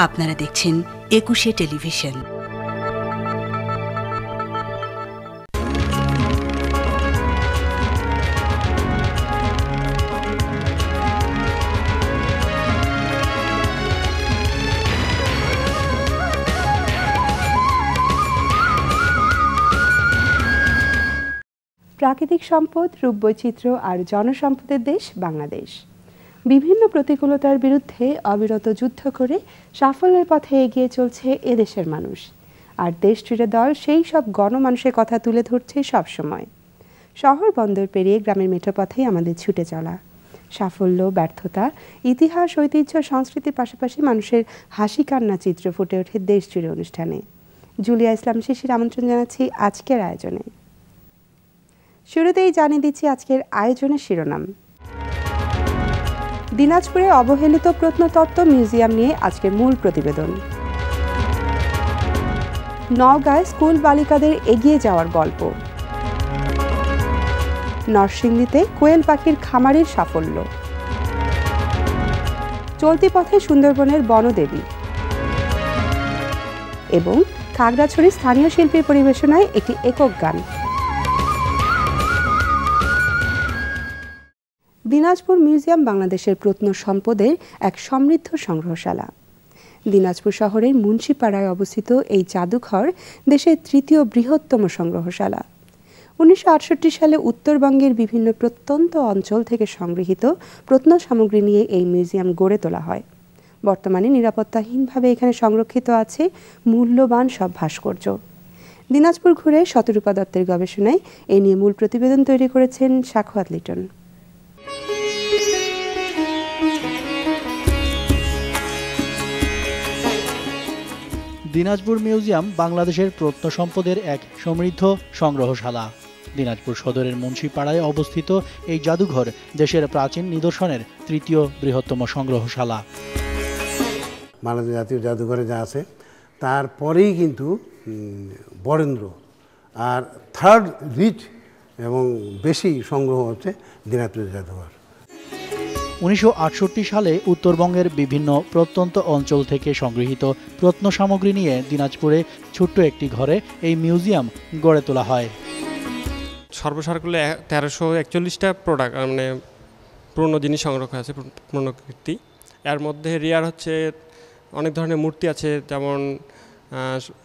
আপনারা দেখছেন একুশে টেলিভিশন। প্রাকৃতিক সম্পদ, রূপবৈচিত্র্য আর জনসম্পদের দেশ বাংলাদেশ। বিভিন্ন প্রতিকূলতার বিরুদ্ধে অবিরত যুদ্ধ করে সাফল্যের পথে এগিয়ে চলছে এদেশের মানুষ। আর দেশ জুড়ে দল সেই সব গণমানুষের কথা তুলে ধরছে সবসময়। শহর বন্দর পেরিয়ে গ্রামের মেঠোপথেই আমাদের ছুটে চলা। সাফল্য, ব্যর্থতা, ইতিহাস, ঐতিহ্য, সংস্কৃতির পাশাপাশি মানুষের হাসি কান্না চিত্র ফুটে ওঠে দেশ জুড়ে অনুষ্ঠানে। জুলিয়া ইসলাম শিশির আমন্ত্রণ জানাচ্ছি আজকের আয়োজনে। শুরুতেই জানিয়ে দিচ্ছি আজকের আয়োজনের শিরোনাম। দিনাজপুরে অবহেলিত প্রত্নতত্ত্ব মিউজিয়াম নিয়ে আজকের মূল প্রতিবেদন। নওগাঁয় স্কুল বালিকাদের এগিয়ে যাওয়ার গল্প। নরসিংদীতে কোয়েল পাখির খামারের সাফল্য। চলতি পথে সুন্দরবনের বনদেবী এবং খাগড়াছড়ি স্থানীয় শিল্পীর পরিবেশনায় একটি একক গান। দিনাজপুর মিউজিয়াম বাংলাদেশের প্রত্নসম্পদের এক সমৃদ্ধ সংগ্রহশালা। দিনাজপুর শহরের মুন্সিপাড়ায় অবস্থিত এই জাদুঘর দেশের তৃতীয় বৃহত্তম সংগ্রহশালা। 1968 সালে উত্তরবঙ্গের বিভিন্ন প্রত্যন্ত অঞ্চল থেকে সংগৃহীত প্রত্ন সামগ্রী নিয়ে এই মিউজিয়াম গড়ে তোলা হয়। বর্তমানে নিরাপত্তাহীনভাবে এখানে সংরক্ষিত আছে মূল্যবান সব ভাস্কর্য। দিনাজপুর ঘুরে শতরূপা দত্তের গবেষণায় এ নিয়ে মূল প্রতিবেদন তৈরি করেছেন সাখাওয়াত লিটন। দিনাজপুর মিউজিয়াম বাংলাদেশের প্রত্নসম্পদের এক সমৃদ্ধ সংগ্রহশালা। দিনাজপুর সদরের মুন্সিপাড়ায় অবস্থিত এই জাদুঘর দেশের প্রাচীন নিদর্শনের তৃতীয় বৃহত্তম সংগ্রহশালা। বাংলাদেশ জাতীয় জাদুঘরে যা আছে তারপরেই কিন্তু বরেন্দ্র, আর থার্ড রিচ এবং বেশি সংগ্রহ হচ্ছে দিনাজপুর জাদুঘর। 1968 সালে উত্তরবঙ্গের বিভিন্ন প্রত্যন্ত অঞ্চল থেকে সংগৃহীত প্রত্ন সামগ্রী নিয়ে দিনাজপুরে ছোট্ট একটি ঘরে এই মিউজিয়াম গড়ে তোলা হয়। সর্বসাকুল্যে 1341টা প্রোডাক্ট মানে পুরনো জিনিস সংগ্রহ আছে, পুরনো কীর্তি। এর মধ্যে রিয়ার হচ্ছে অনেক ধরনের মূর্তি আছে, যেমন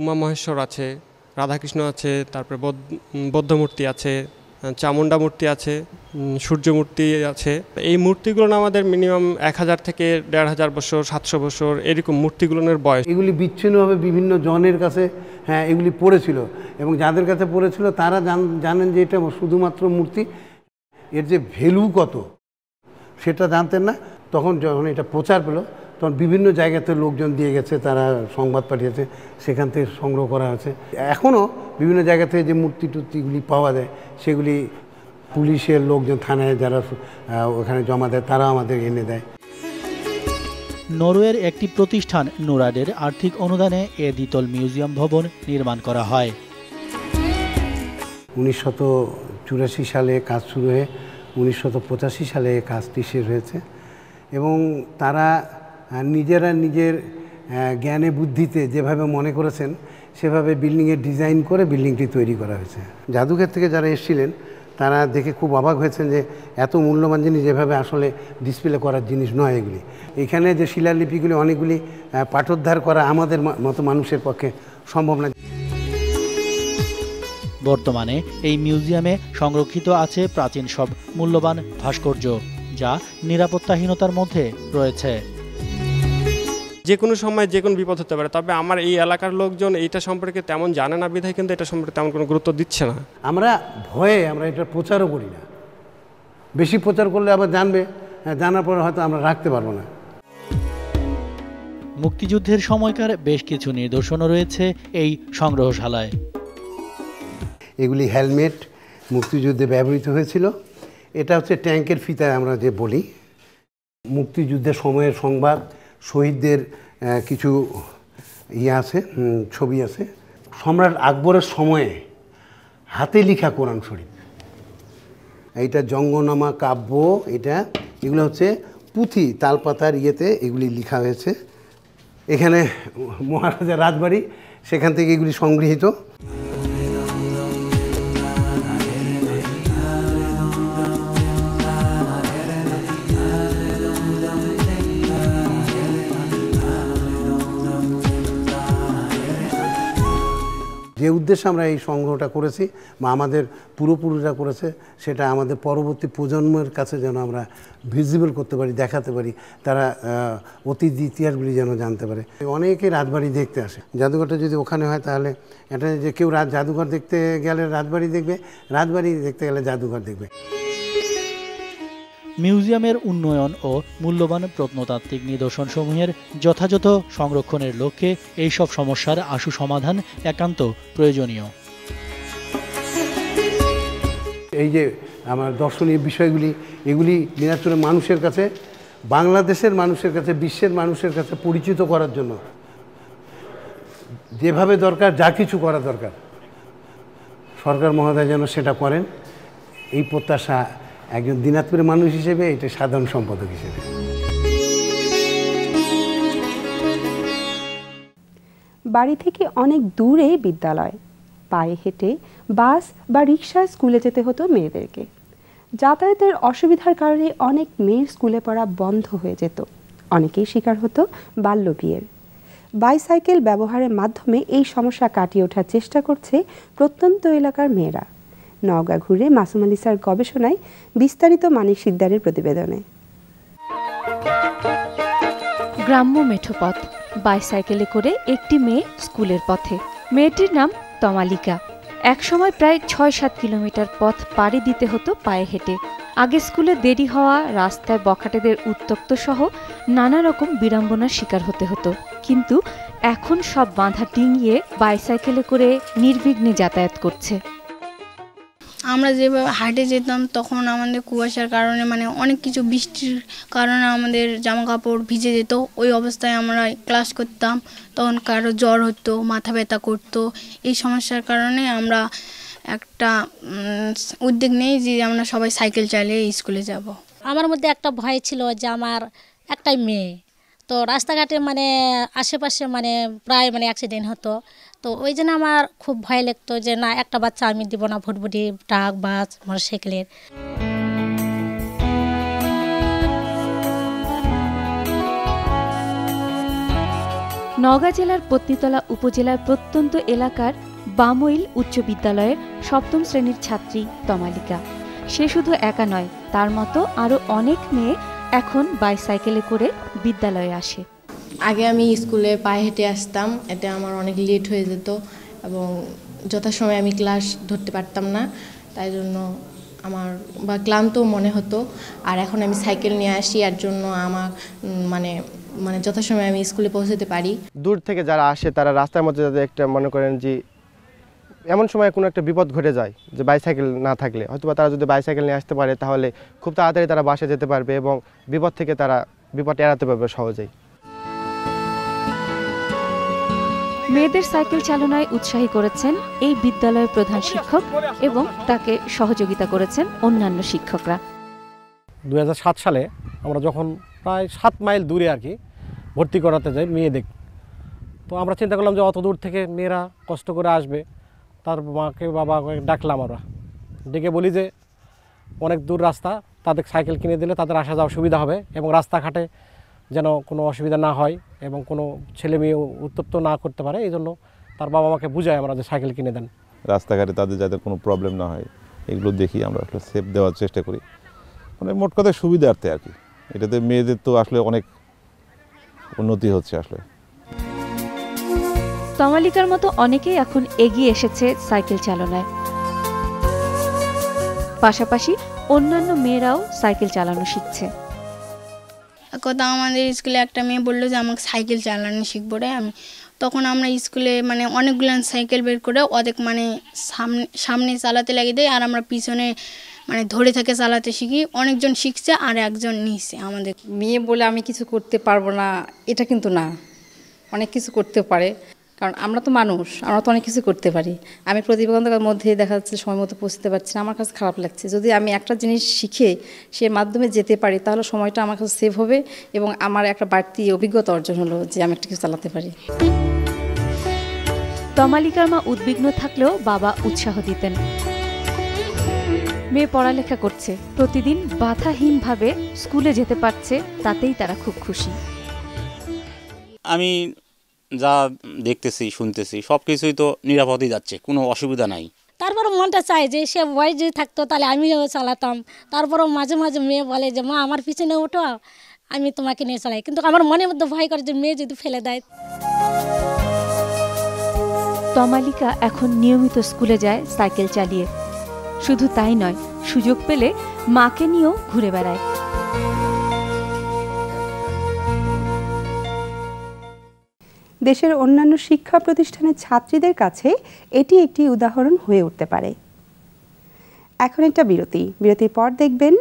উমা মহেশ্বর আছে, রাধাকৃষ্ণ আছে, তারপরে বৌদ্ধ মূর্তি আছে, চামুন্ডা মূর্তি আছে, সূর্য মূর্তি আছে। এই মূর্তিগুলো আমাদের মিনিমাম 1000 থেকে 1500 বছর, 700 বছর এরকম মূর্তিগুলোর বয়স। এগুলি বিচ্ছিন্নভাবে বিভিন্ন জনের কাছে এগুলি পড়েছিল, এবং যাদের কাছে পড়েছিল তারা জানেন যে এটা শুধুমাত্র মূর্তি, এর যে ভ্যালু কত সেটা জানতেন না। তখন যখন এটা প্রচার পেল তখন বিভিন্ন জায়গাতে লোকজন দিয়ে গেছে, তারা সংবাদ পাঠিয়েছে, সেখান থেকে সংগ্রহ করা হয়েছে। এখনও বিভিন্ন জায়গা থেকে যে মূর্তি টুর্তিগুলি পাওয়া যায় সেগুলি পুলিশের লোকজন থানায় যারা ওখানে জমা দেয় তারা আমাদের এনে দেয়। নরওয়ের একটি প্রতিষ্ঠান নোরাডের আর্থিক অনুদানে এ দ্বিতল মিউজিয়াম ভবন নির্মাণ করা হয়। 1984 সালে কাজ শুরু হয়ে 1985 সালে কাজটি শেষ হয়েছে, এবং তারা নিজেরা নিজের জ্ঞানে বুদ্ধিতে যেভাবে মনে করেছেন সেভাবে বিল্ডিংয়ের ডিজাইন করে বিল্ডিংটি তৈরি করা হয়েছে। জাদুঘর থেকে যারা এসেছিলেন তারা দেখে খুব অবাক হয়েছেন যে এত মূল্যবান জিনিস যেভাবে আসলে ডিসপ্লে করার জিনিস নয় এগুলি। এখানে যে শিলালিপিগুলি অনেকগুলি পাঠোদ্ধার করা আমাদের মতো মানুষের পক্ষে সম্ভব না। বর্তমানে এই মিউজিয়ামে সংরক্ষিত আছে প্রাচীন সব মূল্যবান ভাস্কর্য, যা নিরাপত্তাহীনতার মধ্যে রয়েছে। যে কোনো সময় যে কোনো বিপদ হতে পারে, তবে আমার এই এলাকার লোকজন এইটা সম্পর্কে তেমন জানে না বিধায় কিন্তু এটা সম্পর্কে তেমন কোনো গুরুত্ব দিচ্ছে না। আমরা ভয়ে আমরা এটা প্রচারও করি না। বেশি প্রচার করলে আবার জানবে, জানার পরে হয়তো আমরা রাখতে পারবো না। মুক্তিযুদ্ধের সময়কার বেশ কিছু নিদর্শনও রয়েছে এই সংগ্রহশালায়। এগুলি হেলমেট, মুক্তিযুদ্ধে ব্যবহৃত হয়েছিল। এটা হচ্ছে ট্যাঙ্কের ফিতা আমরা যে বলি। মুক্তিযুদ্ধের সময়ের সংবাদ, শহীদদের কিছু আছে, ছবি আছে। সম্রাট আকবরের সময়ে হাতে লেখা কোরআন শরীফ, এইটা জঙ্গনামা কাব্য, এগুলো হচ্ছে পুঁথি, তালপাতার এগুলি লেখা হয়েছে। এখানে মহারাজার রাজবাড়ি, সেখান থেকে এগুলি সংগৃহীত। যে উদ্দেশ্যে আমরা এই সংগ্রহটা করেছি বা আমাদের পূর্বপুরুষরা করেছে, সেটা আমাদের পরবর্তী প্রজন্মের কাছে যেন আমরা ভিজিবল করতে পারি, দেখাতে পারি, তারা অতীত ইতিহাসগুলি যেন জানতে পারে। অনেকেই রাজবাড়ি দেখতে আসে। জাদুঘরটা যদি ওখানে হয় তাহলে এটা যে কেউ জাদুঘর দেখতে গেলে রাজবাড়ি দেখবে, রাজবাড়ি দেখতে গেলে জাদুঘর দেখবে। মিউজিয়ামের উন্নয়ন ও মূল্যবান প্রত্নতাত্ত্বিক নিদর্শনসমূহের যথাযথ সংরক্ষণের লক্ষ্যে এইসব সমস্যার আশু সমাধান একান্ত প্রয়োজনীয়। এই যে আমার দর্শনীয় বিষয়গুলি, এগুলি দিনাজপুরের মানুষের কাছে, বাংলাদেশের মানুষের কাছে, বিশ্বের মানুষের কাছে পরিচিত করার জন্য যেভাবে দরকার, যা কিছু করা দরকার সরকার মহোদয় যেন সেটা করেন, এই প্রত্যাশা একজন দিনাজপুরের মানুষ হিসেবে, এটা সাধারণ সম্পাদক হিসেবে। বাড়ি থেকে অনেক দূরে বিদ্যালয়, পায়ে হেঁটে বাস বা রিকশায় স্কুলে যেতে হতো মেয়েদেরকে। যাতায়াতের অসুবিধার কারণে অনেক মেয়ের স্কুলে পড়া বন্ধ হয়ে যেত, অনেকেই শিকার হতো বাল্যবিয়ের। বাইসাইকেল ব্যবহারের মাধ্যমে এই সমস্যা কাটিয়ে ওঠার চেষ্টা করছে প্রত্যন্ত এলাকার মেয়েরা। নওগাঁ ঘুরে মাসুম আলিসার গবেষণায় বিস্তারিত মানিক সিকদারের প্রতিবেদনে। গ্রাম্য মেঠোপথ, বাইসাইকেলে করে একটি মেয়ে স্কুলের পথে। মেয়েটির নাম তমালিকা। একসময় প্রায় ৬-৭ কিলোমিটার পথ পাড়ি দিতে হতো পায়ে হেঁটে। আগে স্কুলে দেরি হওয়া, রাস্তায় বখাটেদের উত্ত্যক্ত সহ নানা রকম বিড়ম্বনার শিকার হতে হতো। কিন্তু এখন সব বাধা ডিঙিয়ে বাইসাইকেলে করে নির্বিঘ্নে যাতায়াত করছে। আমরা যেভাবে হাটে যেতাম তখন আমাদের কুয়াশার কারণে অনেক কিছু, বৃষ্টির কারণে আমাদের জামা কাপড় ভিজে যেত। ওই অবস্থায় আমরা ক্লাস করতাম, তখন কারো জ্বর হতো, মাথা ব্যথা করতো। এই সমস্যার কারণে আমরা একটা উদ্যোগ নেই যে আমরা সবাই সাইকেল চালিয়ে স্কুলে যাব। আমার মধ্যে একটা ভয় ছিল যে আমার একটাই মেয়ে, তো রাস্তাঘাটে আশেপাশে প্রায় অ্যাক্সিডেন্ট হতো। তো ওই জন্য আমার খুব ভয় লাগতো যে না, একটা বাচ্চা আমি দিব না ভুটভুটি, ট্রাক, বাস, মোটরসাইকেলের। নওগাঁ জেলার পত্নীতলা উপজেলার প্রত্যন্ত এলাকার বামইল উচ্চ বিদ্যালয়ের ৭ম শ্রেণীর ছাত্রী তমালিকা। সে শুধু একা নয়, তার মতো আরও অনেক মেয়ে এখন বাইসাইকেলে করে বিদ্যালয়ে আসে। আগে আমি স্কুলে পায়ে হেঁটে আসতাম, এতে আমার অনেক লেট হয়ে যেত এবং যথাসময়ে আমি ক্লাস ধরতে পারতাম না, তাই জন্য আমার ক্লান্তও মনে হতো। আর এখন আমি সাইকেল নিয়ে আসি, এর জন্য আমার যথাসময়ে আমি স্কুলে পৌঁছতে পারি। দূর থেকে যারা আসে তারা রাস্তার মধ্যে যাতে একটা মনে করেন যে এমন সময় কোনো একটা বিপদ ঘটে যায় যে বাইসাইকেল না থাকলে, হয়তো তারা যদি বাইসাইকেল নিয়ে আসতে পারে তাহলে খুব তাড়াতাড়ি তারা বাসে যেতে পারবে এবং বিপদ থেকে তারা বিপদ এড়াতে পারবে সহজেই। মেয়েদের সাইকেল চালনায় উৎসাহী করেছেন এই বিদ্যালয়ের প্রধান শিক্ষক এবং তাকে সহযোগিতা করেছেন অন্যান্য শিক্ষকরা। 2007 সালে আমরা যখন প্রায় 7 মাইল দূরে ভর্তি করাতে যাই মেয়েদের, তো আমরা চিন্তা করলাম যে অত দূর থেকে মেয়েরা কষ্ট করে আসবে, তার মাকে বাবাকে ডাকলাম। আমরা ডেকে বলি যে অনেক দূর রাস্তা, তাদের সাইকেল কিনে দিলে তাদের আসা যাওয়া সুবিধা হবে এবং রাস্তাঘাটে যেন কোনো অসুবিধা না হয় এবং কোনো ছেলে মেয়ে উত্তপ্ত না করতে পারে, এই জন্য তার বাবা মাকে বুঝাই আমরা যে সাইকেল কিনে দেন। রাস্তাঘাটে তাদের যাতে কোনো প্রবলেম না হয় এগুলো দেখি আমরা আসলে সেফ দেওয়ার চেষ্টা করি, মোট কথা সুবিধার্থে এটাতে মেয়েদের তো আসলে অনেক উন্নতি হচ্ছে আসলে। তমালিকার মতো অনেকেই এখন এগিয়ে এসেছে সাইকেল চালনায়। পাশাপাশি অন্যান্য মেয়েরাও সাইকেল চালানো শিখছে। কথা আমাদের স্কুলে একটা মেয়ে বললো যে আমাকে সাইকেল চালানো শিখবো রে। তখন আমরা স্কুলে অনেকগুলো সাইকেল বের করে অনেক সামনে চালাতে লাগিয়ে দেয়, আর আমরা পিছনে ধরে থেকে চালাতে শিখি। অনেকজন শিখছে আর একজন নিচ্ছে। আমাদের মেয়ে বলে আমি কিছু করতে পারবো না এটা কিন্তু না, অনেক কিছু করতে পারে। কারণ আমরা তো মানুষ, আমরা তো অনেক কিছু করতে পারি। আমি প্রতিবন্ধকতার মধ্যে দেখা যাচ্ছে সময় মতো পৌঁছতে পারছি না, আমার কাছে খারাপ লাগছে। যদি আমি একটা জিনিস শিখে সে মাধ্যমে যেতে পারি তাহলে সময়টা আমার কাছে সেভ হবে এবং আমার একটা বাড়তি অভিজ্ঞতা অর্জন হলো যে আমি একটা কিছু চালাতে পারি। তমালিকার মা উদ্বিগ্ন থাকলেও বাবা উৎসাহ দিতেন। মেয়ে পড়ালেখা করছে, প্রতিদিন বাধাহীনভাবে স্কুলে যেতে পারছে, তাতেই তারা খুব খুশি। আমি যা দেখতেছি শুনতেছি সব কিছুই তো নিরাপদেই যাচ্ছে, কোনো অসুবিধা নাই। তারপরে মনটা চায় যে সে ভয় যদি থাকতো তাহলে আমিও চালাতাম। তারপরেও মাঝে মাঝে মেয়ে বলে যে মা আমার পিছনে ওঠো, আমি তোমাকে নিয়ে চালাই। কিন্তু আমার মনের মধ্যে ভয় করে যে মেয়ে যদি ফেলে দেয়। তমালিকা এখন নিয়মিত স্কুলে যায় সাইকেল চালিয়ে। শুধু তাই নয়, সুযোগ পেলে মাকে নিয়েও ঘুরে বেড়ায়। দেশের অন্যান্য শিক্ষা প্রতিষ্ঠানের ছাত্রীদের কাছে এটি একটি উদাহরণ হয়ে উঠতে পারে। এখন একটা বিরতির পর দেখবেন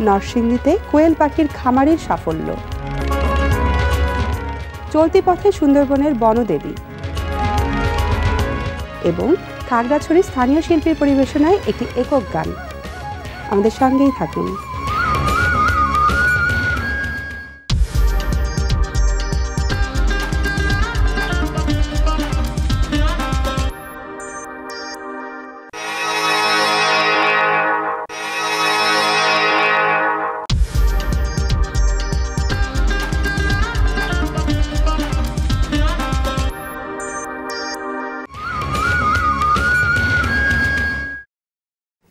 নরসিংদীতে কোয়েল পাখির খামারের সাফল্য, চলতি পথে সুন্দরবনের বনদেবী এবং খাগড়াছড়ির স্থানীয় শিল্পীর পরিবেশনায় একটি একক গান। আমাদের সঙ্গেই থাকুন।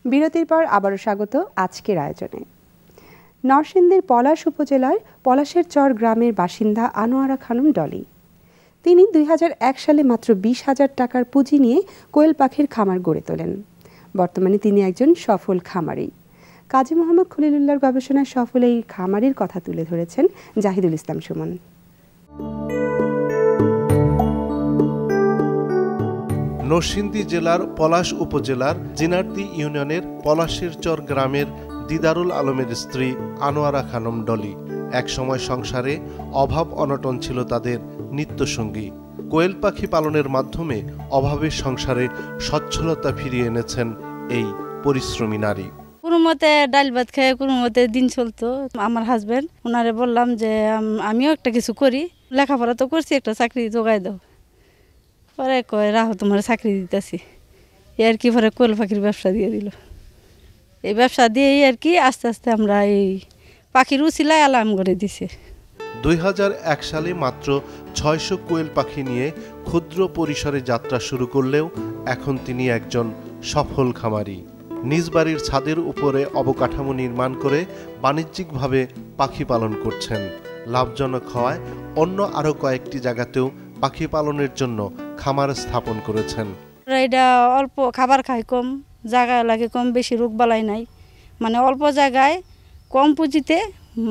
বিরতির পর আবারও স্বাগত আজকের আয়োজনে। নরসিংদীর পলাশ উপজেলার পলাশের চর গ্রামের বাসিন্দা আনোয়ারা খানম ডলি। তিনি 2001 সালে মাত্র 20,000 টাকার পুঁজি নিয়ে কোয়েল পাখির খামার গড়ে তোলেন। বর্তমানে তিনি একজন সফল খামারি। কাজী মোহাম্মদ খলিলুল্লাহর গবেষণায় সফল এই খামারির কথা তুলে ধরেছেন জাহিদুল ইসলাম সুমন। নরসিংদী জেলার পলাশ উপজেলার জিনারদি ইউনিয়নের পলাশের চর গ্রামের দিদারুল আলমের স্ত্রী আনোয়ারা খানম ডলি। একসময় সংসারে অভাব অনটন ছিল তাদের নিত্যসঙ্গী। কোয়েল পাখি পালনের মাধ্যমে অভাবের সংসারে সচ্ছলতা ফিরিয়ে এনেছেন এই পরিশ্রমী নারী। কোনো মতে ডাল ভাত খেয়ে কোনো মতে দিন চলতো। আমার হাজব্যান্ড ওনারে বললাম যে আমিও একটা কিছু করি, লেখাপড়া তো করছি, একটা চাকরি জোগাই দাও। পরে কয় রাহো তোমার চাকরি দিতেছি। আর কি পরে কোয়েল পাখির ব্যবসা দিয়ে দিল। এই ব্যবসা দিয়েই আর কি আস্তে আস্তে আমরা এই পাখির উচিলায় আলাম করে দিছি। 2001 সালে মাত্র 600 কোয়েল পাখি নিয়ে ক্ষুদ্র পরিসরে যাত্রা শুরু করলেও এখন তিনি একজন সফল খামারি। নিজ বাড়ির ছাদের উপরে অবকাঠামো নির্মাণ করে বাণিজ্যিকভাবে পাখি পালন করছেন। লাভজনক হওয়ায় অন্য আরও কয়েকটি জায়গাতেও পাখি পালনের জন্য খামার স্থাপন করেছেন। এটা অল্প খাবার খায়, কম জায়গা লাগে, কম বেশি রোগ বালাই নাই, মানে অল্প জায়গায় কম পুঁজিতে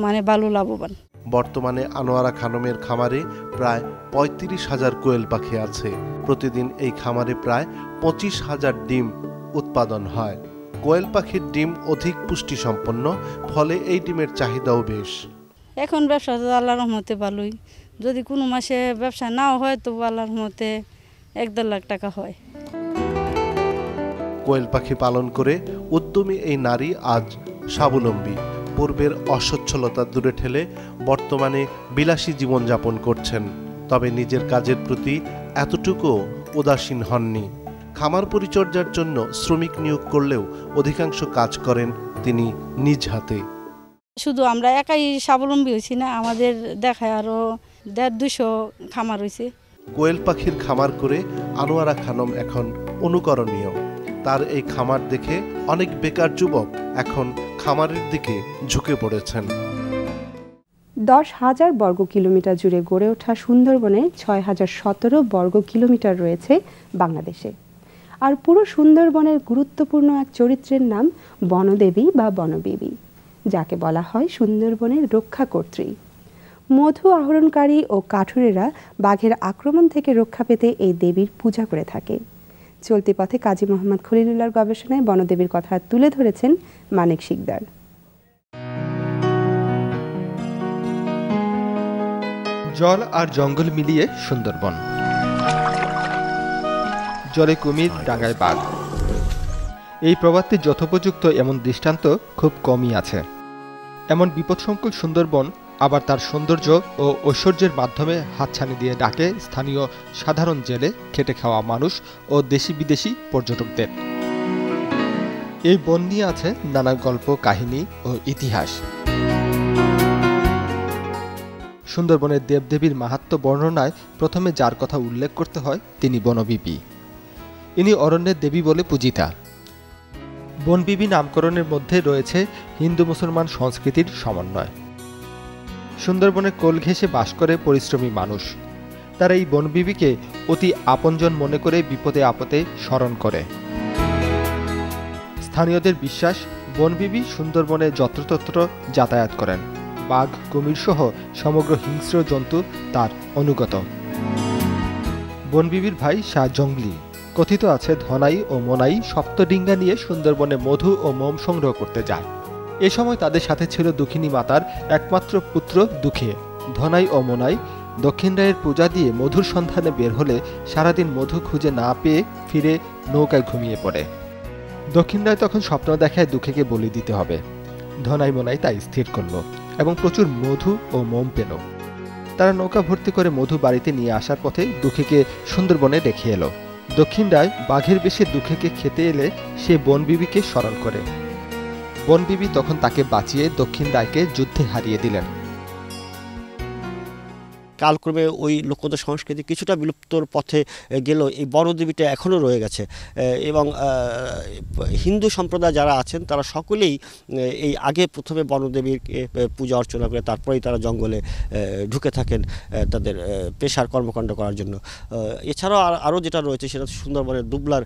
মানে ভালো লাভবান। বর্তমানে আনোয়ারা খানমের খামারে প্রায় 35,000 কোয়েল পাখি আছে। প্রতিদিন এই খামারে প্রায় 25,000 ডিম উৎপাদন হয়। কোয়েল পাখির ডিম অধিক পুষ্টি সম্পন্ন, ফলে এই ডিমের চাহিদাও বেশ। এখন ব্যবসা তো আল্লাহর রহমতে ভালোই। যদি কোনো মাসে ব্যবসা নাও হয় তো আল্লাহর রহমতে 1-1.5 লাখ টাকা হয়। কোয়েল পাখি পালন করে উদ্যমী এই নারী আজ স্বাবলম্বী। পূর্বের অসচ্ছলতা দূরে ঠেলে বর্তমানে বিলাসী জীবনযাপন করছেন। তবে নিজের কাজের প্রতি এতটুকুও উদাসীন হননি। খামার পরিচর্যার জন্য শ্রমিক নিয়োগ করলেও অধিকাংশ কাজ করেন তিনি নিজ হাতে। শুধু আমরা একাই স্বাবলম্বী হয়েছি না, আমাদের দেখায় আরও 150-200 খামার হয়েছে। কোয়েল পাখির খামার করে আনোয়ারা খানম এখন অনুকরণীয়। তার এই খামার দেখে অনেক বেকার যুবক এখন খামারের দিকে ঝুঁকে পড়েছেন। 10,000 বর্গ কিলোমিটার জুড়ে গড়ে ওঠা সুন্দরবনে 6,017 বর্গ কিলোমিটার রয়েছে বাংলাদেশে। আর পুরো সুন্দরবনের গুরুত্বপূর্ণ এক চরিত্রের নাম বনদেবী বা বনবিবি, যাকে বলা হয় সুন্দরবনের রক্ষাকর্ত্রী। মধু আহরণকারী ও কাঠুরেরা বাঘের আক্রমণ থেকে রক্ষা পেতে এই দেবীর পূজা করে থাকে। চলতি পথে কাজী মোহাম্মদ খলিলুল্লাহর গবেষণায় বনদেবীর কথা তুলে ধরেছেন মানিক শিকদার। জল আর জঙ্গল মিলিয়ে সুন্দরবন। জলে কুমির, ডাঙায় বাঘ। এই প্রবাদটি যথোপযুক্ত এমন দৃষ্টান্ত খুব কমই আছে। এমন বিপদসংকুল সুন্দরবন আবার তার সৌন্দর্য ও ঐশ্বর্যের মাধ্যমে হাতছানি দিয়ে ডাকে স্থানীয় সাধারণ জেলে খেটে খাওয়া মানুষ ও দেশি বিদেশি পর্যটকদের। এই বন নিয়ে আছে নানা গল্প, কাহিনী ও ইতিহাস। সুন্দরবনের দেবদেবীর মাহাত্ম্য বর্ণনায় প্রথমে যার কথা উল্লেখ করতে হয় তিনি বনবিবি। ইনি অরণ্যের দেবী বলে পূজিতা। বনবিবি নামকরণের মধ্যে রয়েছে হিন্দু মুসলমান সংস্কৃতির সমন্বয়। সুন্দরবনের কোল ঘেঁষে বাস করে পরিশ্রমী মানুষ। তারা এই বনবিবিকে অতি আপনজন মনে করে বিপদে আপদে স্মরণ করে। স্থানীয়দের বিশ্বাস, বনবিবি সুন্দরবনে যত্রতত্র যাতায়াত করেন। বাঘ, কুমির সহ সমগ্র হিংস্র জন্তু তার অনুগত। বনবিবির ভাই শাহ জঙ্গলি। কথিত আছে ধনাই ও মোনাই সপ্তডিঙ্গা নিয়ে সুন্দরবনে মধু ও মোম সংগ্রহ করতে যায়। এ সময় তাদের সাথে ছিল দুঃখিনী মাতার একমাত্র পুত্র দুঃখে। ধনাই ও মোনাই দক্ষিণ রায়ের পূজা দিয়ে মধুর সন্ধানে বের হলে সারাদিন মধু খুঁজে না পেয়ে ফিরে নৌকায় ঘুমিয়ে পড়ে। দক্ষিণ রায় তখন স্বপ্ন দেখায় দুঃখেকে বলি দিতে হবে। ধনাই মোনাই তাই স্থির করল এবং প্রচুর মধু ও মোম পেল। তারা নৌকা ভর্তি করে মধু বাড়িতে নিয়ে আসার পথে দুঃখেকে সুন্দরবনে রেখে এলো। দক্ষিণ রায় বাঘের বেশে দুঃখেকে খেতে এলে সে বনবিবিকে স্মরণ করে। বনবিবি তখন তাকে বাঁচিয়ে দক্ষিণ রায়কে যুদ্ধে হারিয়ে দিলেন। কালক্রমে ওই লোকজ সংস্কৃতি কিছুটা বিলুপ্তর পথে গেলেও এই বনদেবীটা এখনও রয়ে গেছে এবং হিন্দু সম্প্রদায় যারা আছেন তারা সকলেই এই আগে প্রথমে বনদেবীর পূজা অর্চনা করে তারপরেই তারা জঙ্গলে ঢুকে থাকেন তাদের পেশার কর্মকাণ্ড করার জন্য। এছাড়াও আরও যেটা রয়েছে সেটা সুন্দরবনের দুবলার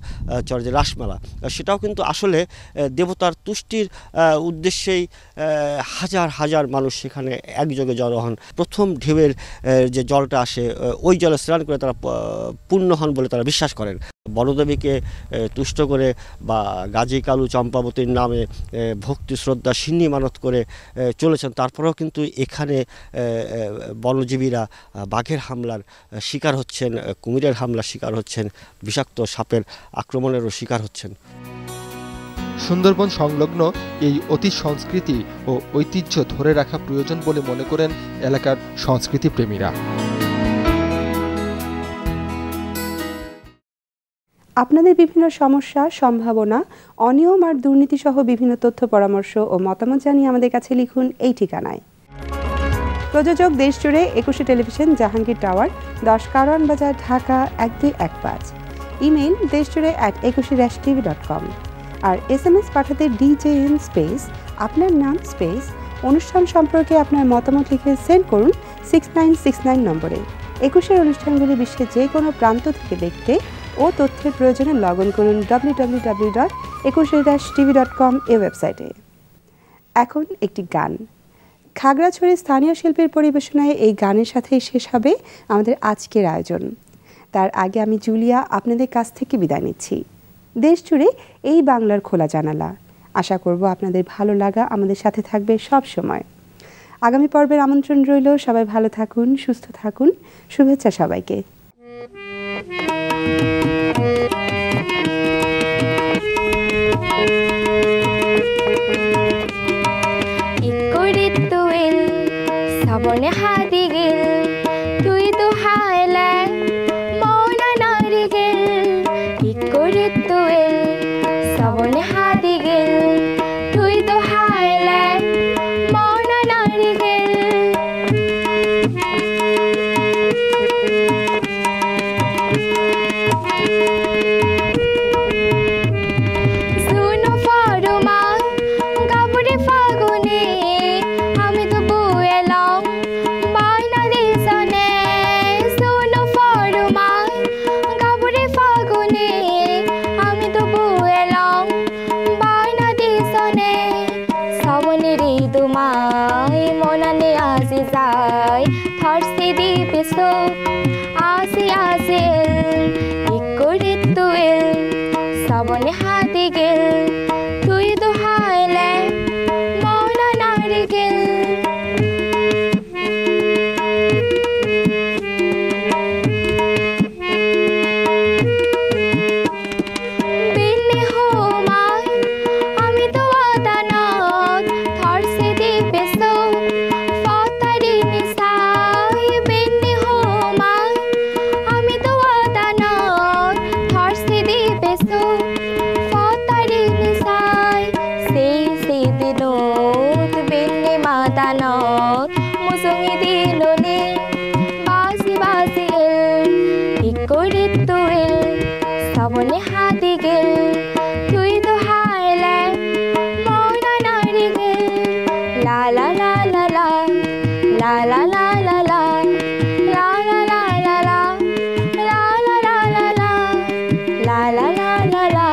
চর যে রাসমেলা, সেটাও কিন্তু আসলে দেবতার তুষ্টির উদ্দেশ্যেই হাজার হাজার মানুষ সেখানে একযোগে জড়ো হন। প্রথম ঢেউয়ের যে জলটা আসে ওই জলে স্নান করে তারা পূর্ণ হন বলে তারা বিশ্বাস করেন। বনদেবীকে তুষ্ট করে বা গাজী কালু চম্পাবতীর নামে ভক্তি শ্রদ্ধা সিন্নি মানত করে চলেছেন, তারপরেও কিন্তু এখানে বনজীবীরা বাঘের হামলার শিকার হচ্ছেন, কুমিরের হামলার শিকার হচ্ছেন, বিষাক্ত সাপের আক্রমণেরও শিকার হচ্ছেন। সুন্দরবন সংলগ্ন এই অতি সংস্কৃতি ও ঐতিহ্য ধরে রাখা প্রয়োজন বলে মনে করেন এলাকার সংস্কৃতি প্রেমীরা। আপনাদের বিভিন্ন সমস্যা, সম্ভাবনা, অনিয়ম আর দুর্নীতি সহ বিভিন্ন তথ্য, পরামর্শ ও মতামত জানিয়ে আমাদের কাছে লিখুন এই ঠিকানায়। প্রযোজক দেশজুড়ে 21শে টেলিভিশন, জাহাঙ্গীর টাওয়ার, 10 কারওয়ান বাজার, ঢাকা 1215। Email desh21@21tv.com। আর SMS পাঠাতে DJN স্পেস আপনার নাম স্পেস অনুষ্ঠান সম্পর্কে আপনার মতামত লিখে সেন্ড করুন 6969 নম্বরে। 21-এর অনুষ্ঠানগুলি বিশ্বের যে কোনো প্রান্ত থেকে দেখতে ও তথ্যের প্রয়োজনে লগ ইন করুন www.21tv.com এই ওয়েবসাইটে। এখন একটি গান। খাগড়াছড়ির স্থানীয় শিল্পীর পরিবেশনায় এই গানের সাথেই শেষ হবে আমাদের আজকের আয়োজন। তার আগে আমি জুলিয়া আপনাদের কাছ থেকে বিদায় নিচ্ছি। দেশ জুড়ে এই বাংলার খোলা জানালা। আশা করব আপনাদের ভালো লাগা আমাদের সাথে থাকবে সব সময়। আগামী পর্বের আমন্ত্রণ রইল। সবাই ভালো থাকুন, সুস্থ থাকুন। শুভেচ্ছা সবাইকে। শ্রাবণে হাতি গেল তুই তো হাইলে মৌনা নারী গেল কি করে তুই শ্রাবণে হাতি গেল তুই তো হাইলে মৌনা নারী গেল লা লা লা লা